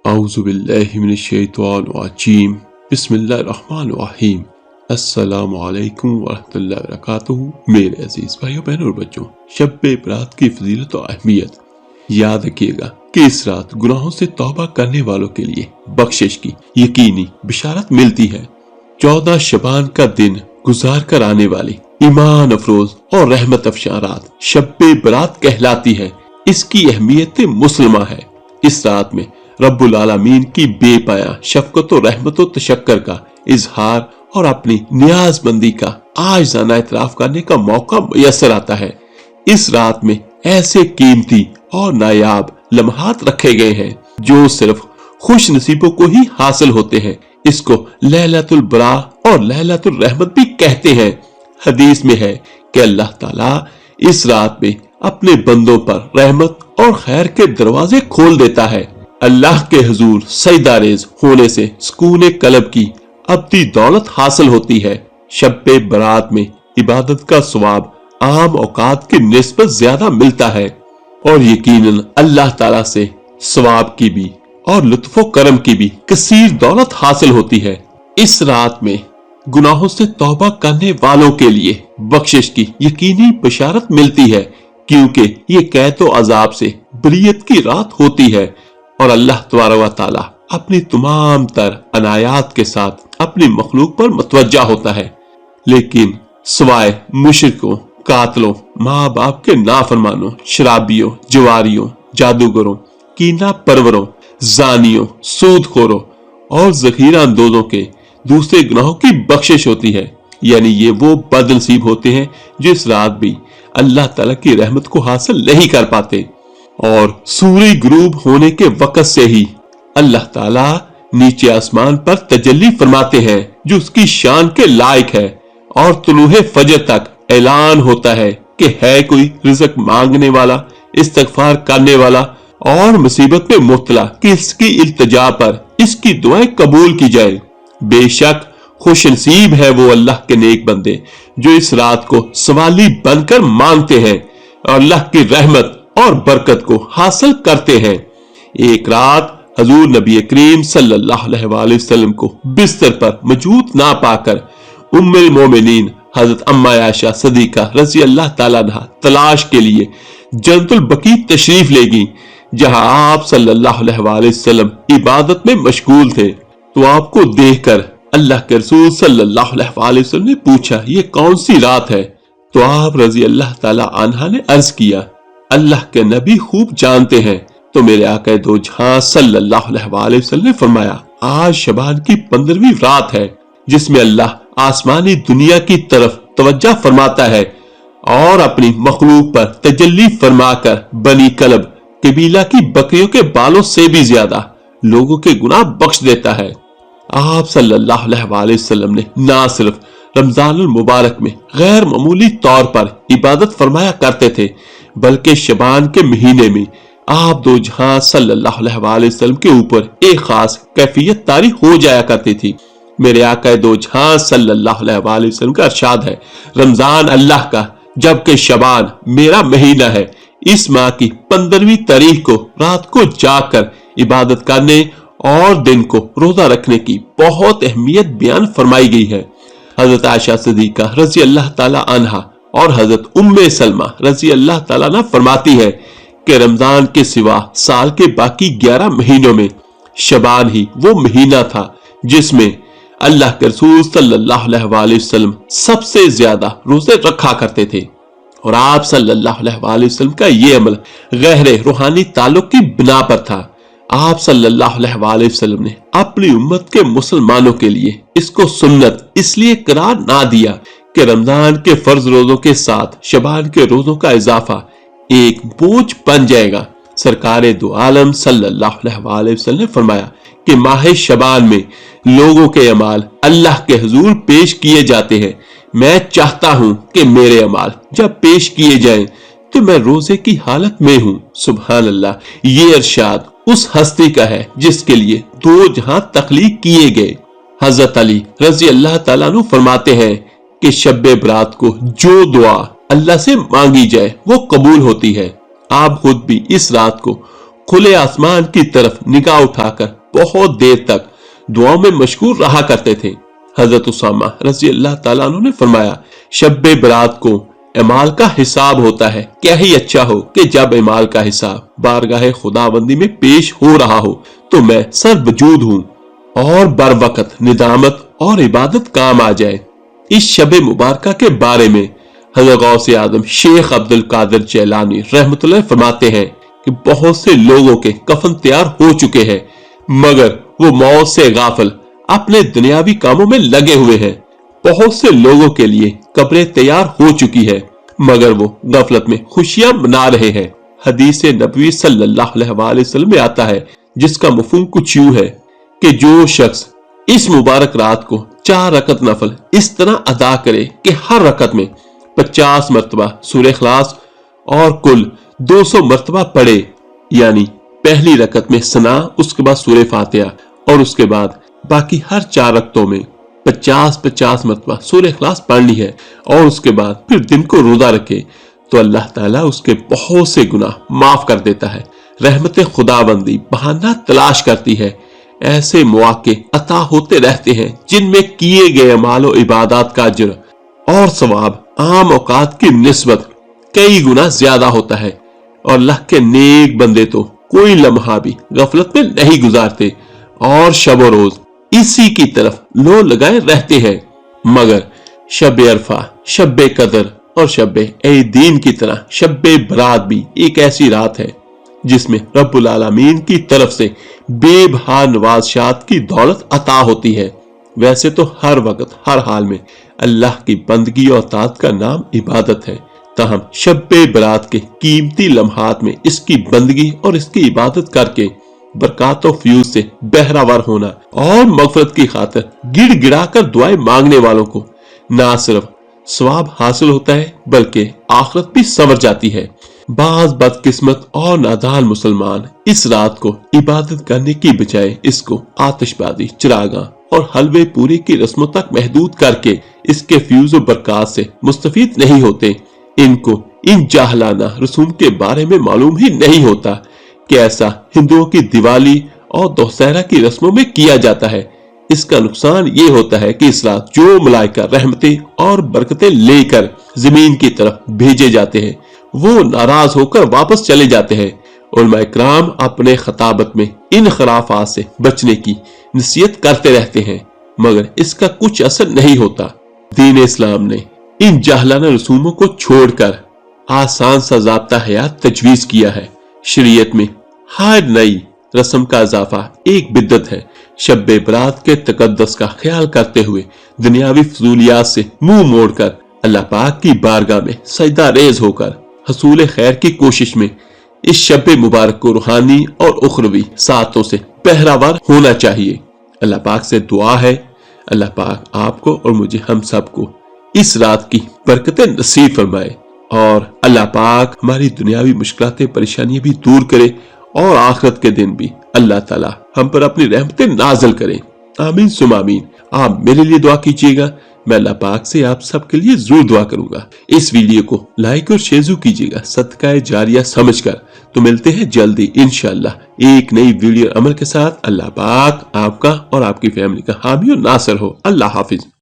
اعوذ باللہ من الشیطان الرجیم بسم اللہ الرحمن الرحیم السلام علیکم ورحمۃ اللہ وبرکاتہ۔ میرے عزیز بھائیوں بہنوں اور بچوں، شب برات کی فضیلت و اہمیت یاد رکھیے گا کہ اس رات گناہوں سے توبہ کرنے والوں کے لیے بخشش کی یقینی بشارت ملتی ہے۔ 14 شعبان کا دن گزار کر آنے والی ایمان افروز اور رحمت افشاں رات شب برات کہلاتی ہے۔ اس کی اہمیت مسلمہ ہے۔ اس رات میں رب العالمین کی بے پایاں شفقت و رحمت و تشکر کا اظہار اور اپنی نیاز مندی کا عاجزانہ اعتراف کرنے کا موقع میسر آتا ہے۔ اس رات میں ایسے قیمتی اور نایاب لمحات رکھے گئے ہیں جو صرف خوش نصیبوں کو ہی حاصل ہوتے ہیں۔ اس کو لیلۃ البراء اور لیلۃ الرحمت بھی کہتے ہیں۔ حدیث میں ہے کہ اللہ تعالیٰ اس رات میں اپنے بندوں پر رحمت اور خیر کے دروازے کھول دیتا ہے۔ اللہ کے حضور سجدہ ریز ہونے سے سکون قلب کی ابدی دولت حاصل ہوتی ہے۔ شب برات میں عبادت کا ثواب عام اوقات کی نسبت زیادہ ملتا ہے اور یقیناً اللہ تعالیٰ سے ثواب کی بھی اور لطف و کرم کی بھی کثیر دولت حاصل ہوتی ہے۔ اس رات میں گناہوں سے توبہ کرنے والوں کے لیے بخشش کی یقینی بشارت ملتی ہے، کیونکہ یہ قید و عذاب سے بریت کی رات ہوتی ہے اور اللہ تبارک و تعالیٰ اپنی تمام تر عنایات کے ساتھ اپنی مخلوق پر متوجہ ہوتا ہے، لیکن سوائے مشرکوں، قاتلوں، ماں باپ کے نافرمانوں، شرابیوں، جواریوں، جادوگروں، کینہ پروروں، زانیوں، سود خوروں اور ذخیرہ اندوزوں کے دوسرے گناہوں کی بخشش ہوتی ہے۔ یعنی یہ وہ بد نصیب ہوتے ہیں جو اس رات بھی اللہ تعالیٰ کی رحمت کو حاصل نہیں کر پاتے، اور سورج غروب ہونے کے وقت سے ہی اللہ تعالیٰ نیچے آسمان پر تجلی فرماتے ہیں جو اس کی شان کے لائق ہے، اور طلوع فجر تک اعلان ہوتا ہے کہ ہے کوئی رزق مانگنے والا، استغفار کرنے والا اور مصیبت میں مبتلا کہ اس کی التجا پر اس کی دعائیں قبول کی جائے۔ بے شک خوش نصیب ہے وہ اللہ کے نیک بندے جو اس رات کو سوالی بن کر مانگتے ہیں اور اللہ کی رحمت اور برکت کو حاصل کرتے ہیں۔ ایک رات حضور نبی کریم صلی اللہ علیہ وآلہ وسلم کو بستر پر موجود نہ پا کر ام المومنین حضرت اما عائشہ صدیقہ رضی اللہ تعالیٰ عنہا تلاش کے لیے جنت البقیع تشریف لے گئیں، جہاں آپ صلی اللہ علیہ وآلہ وسلم عبادت میں مشغول تھے۔ تو آپ کو دیکھ کر اللہ کے رسول صلی اللہ علیہ وآلہ وسلم نے پوچھا، یہ کون سی رات ہے؟ تو آپ رضی اللہ تعالیٰ عنہا نے عرض کیا، اللہ کے نبی خوب جانتے ہیں۔ تو میرے آقا دو جہاں صلی اللہ علیہ وآلہ وسلم نے فرمایا، آج شعبان کی 15ویں رات ہے جس میں اللہ آسمانی دنیا کی طرف توجہ فرماتا ہے اور اپنی مخلوق پر تجلی فرما کر بنی کلب قبیلہ کی بکریوں کے بالوں سے بھی زیادہ لوگوں کے گناہ بخش دیتا ہے۔ آپ صلی اللہ علیہ وآلہ وسلم نے نہ صرف رمضان المبارک میں غیر معمولی طور پر عبادت فرمایا کرتے تھے، بلکہ شعبان کے مہینے میں آپ دو جہاں صلی اللہ علیہ وآلہ وسلم کے اوپر ایک خاص کیفیت طاری ہو جایا کرتی تھی۔ میرے آقا دو جہاں صلی اللہ علیہ وآلہ وسلم کا ارشاد ہے، رمضان اللہ کا جبکہ شعبان میرا مہینہ ہے۔ اس ماہ کی 15ویں تاریخ کو رات کو جاگ کر عبادت کرنے اور دن کو روزہ رکھنے کی بہت اہمیت بیان فرمائی گئی ہے۔ حضرت عائشہ صدیقہ رضی اللہ تعالیٰ عنہا اور حضرت ام سلمہ رضی اللہ تعالیٰ عنہ فرماتی ہے کہ رمضان کے سوا سال کے باقی 11 مہینوں میں شعبان ہی وہ مہینہ تھا جس میں اللہ کے رسول صلی اللہ علیہ وآلہ وسلم سب سے زیادہ روزے رکھا کرتے تھے، اور آپ صلی اللہ علیہ وآلہ وسلم کا یہ عمل گہرے روحانی تعلق کی بنا پر تھا۔ آپ صلی اللہ علیہ وآلہ وسلم نے اپنی امت کے مسلمانوں کے لیے اس کو سنت اس لیے قرار نہ دیا کہ رمضان کے فرض روزوں کے ساتھ شعبان کے روزوں کا اضافہ ایک بوجھ بن جائے گا۔ سرکار دو عالم صلی اللہ علیہ وآلہ وسلم نے فرمایا کہ ماہ شعبان میں لوگوں کے اعمال اللہ کے حضور پیش کیے جاتے ہیں۔ میں چاہتا ہوں کہ میرے اعمال جب پیش کیے جائیں تو میں روزے کی حالت میں ہوں۔ سبحان اللہ، یہ ارشاد اس ہستی کا ہے جس کے لیے دو جہاں تخلیق کیے گئے۔ حضرت علی رضی اللہ تعالیٰ عنہ فرماتے ہیں کہ شب برات کو جو دعا اللہ سے مانگی جائے وہ قبول ہوتی ہے۔ آپ خود بھی اس رات کو کھلے آسمان کی طرف نگاہ اٹھا کر بہت دیر تک دعاؤں میں مشغول رہا کرتے تھے۔ حضرت اسامہ رضی اللہ تعالیٰ عنہ نے فرمایا، شب برات کو اعمال کا حساب ہوتا ہے، کیا ہی اچھا ہو کہ جب اعمال کا حساب بارگاہ خداوندی میں پیش ہو رہا ہو تو میں سر وجود ہوں اور بر وقت ندامت اور عبادت کام آ جائے۔ اس شب مبارکہ کے بارے میں حضرت غوث اعظم شیخ عبد القادر جیلانی رحمۃ اللہ فرماتے ہیں کہ بہت سے لوگوں کے کفن تیار ہو چکے ہیں مگر وہ موت سے غافل اپنے دنیاوی کاموں میں لگے ہوئے ہیں۔ بہت سے لوگوں کے لیے قبریں تیار ہو چکی ہے مگر وہ غفلت میں خوشیاں منا رہے ہیں۔ حدیث نبوی صلی اللہ علیہ وآلہ وسلم میں آتا ہے جس کا مفہوم کچھ یوں ہے کہ جو شخص اس مبارک رات کو 4 رکعت نفل اس طرح ادا کرے کہ ہر رکعت میں 50 مرتبہ سورہ اخلاص اور کل 200 مرتبہ پڑھے، یعنی پہلی رکعت میں ثنا، اس کے بعد سورہ فاتحہ اور اس کے بعد باقی ہر 4 رکعتوں میں 50 مرتبہ سورہ اخلاص پڑھنی ہے اور اس کے بعد پھر دن کو روزہ رکھے تو اللہ تعالیٰ اس کے بہت سے گناہ معاف کر دیتا ہے۔ رحمت خداوندی بہانہ تلاش کرتی ہے، ایسے مواقع عطا ہوتے رہتے ہیں جن میں کیے گئے اعمال و عبادات کا اجر اور ثواب عام اوقات کی نسبت کئی گنا زیادہ ہوتا ہے، اور اللہ کے نیک بندے تو کوئی لمحہ بھی غفلت میں نہیں گزارتے اور شب و روز اسی کی طرف لو لگائے رہتے ہیں۔ مگر شب عرفہ، شب قدر اور شب عید دین کی طرح شب برات بھی ایک ایسی رات ہے جس میں رب العالمین کی طرف سے بے بہا نوازشات کی دولت عطا ہوتی ہے۔ ویسے تو ہر وقت ہر حال میں اللہ کی بندگی اور اطاعت کا نام عبادت ہے، تاہم شب برات کے قیمتی لمحات میں اس کی بندگی اور اس کی عبادت کر کے برکات و فیوز سے بہراور ہونا اور مغفرت کی خاطر گڑ گڑا کر دعائیں مانگنے والوں کو نہ صرف ثواب حاصل ہوتا ہے بلکہ آخرت بھی سنور جاتی ہے۔ بعض بدقسمت اور نادان مسلمان اس رات کو عبادت کرنے کی بجائے اس کو آتش بازی، چراغاں اور حلوے پوری کی رسموں تک محدود کر کے اس کے فیوز و برکات سے مستفید نہیں ہوتے۔ ان کو ان جاہلانہ رسوم کے بارے میں معلوم ہی نہیں ہوتا کہ ایسا ہندوؤں کی دیوالی اور دسہرہ کی رسموں میں کیا جاتا ہے۔ اس کا نقصان یہ ہوتا ہے کہ اس رات جو ملائکہ رحمتیں اور برکتیں لے کر زمین کی طرف بھیجے جاتے ہیں وہ ناراض ہو کر واپس چلے جاتے ہیں۔ علماء کرام اپنے خطابت میں ان خرافات سے بچنے کی نصیحت کرتے رہتے ہیں مگر اس کا کچھ اثر نہیں ہوتا۔ دین اسلام نے ان جاہلانہ رسوموں کو چھوڑ کر آسان سا ضابطہ حیات تجویز کیا ہے۔ شریعت میں ہر نئی رسم کا اضافہ ایک بدعت ہے۔ شب برات کے تقدس کا خیال کرتے ہوئے دنیاوی فضولیات سے منہ موڑ کر اللہ پاک کی بارگاہ میں سجدہ ریز ہو کر حصول خیر کی کوشش میں اس شب مبارک کو روحانی اور اخروی ساعتوں سے بہراور ہونا چاہیے۔ اللہ پاک سے دعا ہے اللہ پاک آپ کو اور مجھے ہم سب کو اس رات کی برکتیں نصیب فرمائے اور اللہ پاک ہماری دنیاوی مشکلات پریشانیاں بھی دور کرے اور آخرت کے دن بھی اللہ تعالی ہم پر اپنی رحمتیں نازل کرے۔ آمین ثم آمین۔ آپ میرے لیے دعا کیجیے گا، میں اللہ پاک سے آپ سب کے لیے ضرور دعا کروں گا۔ اس ویڈیو کو لائک اور شیئر کیجیے گا صدقہ جاریہ سمجھ کر۔ تو ملتے ہیں جلدی انشاءاللہ ایک نئی ویڈیو عمل کے ساتھ۔ اللہ پاک آپ کا اور آپ کی فیملی کا حامی اور ناصر ہو۔ اللہ حافظ۔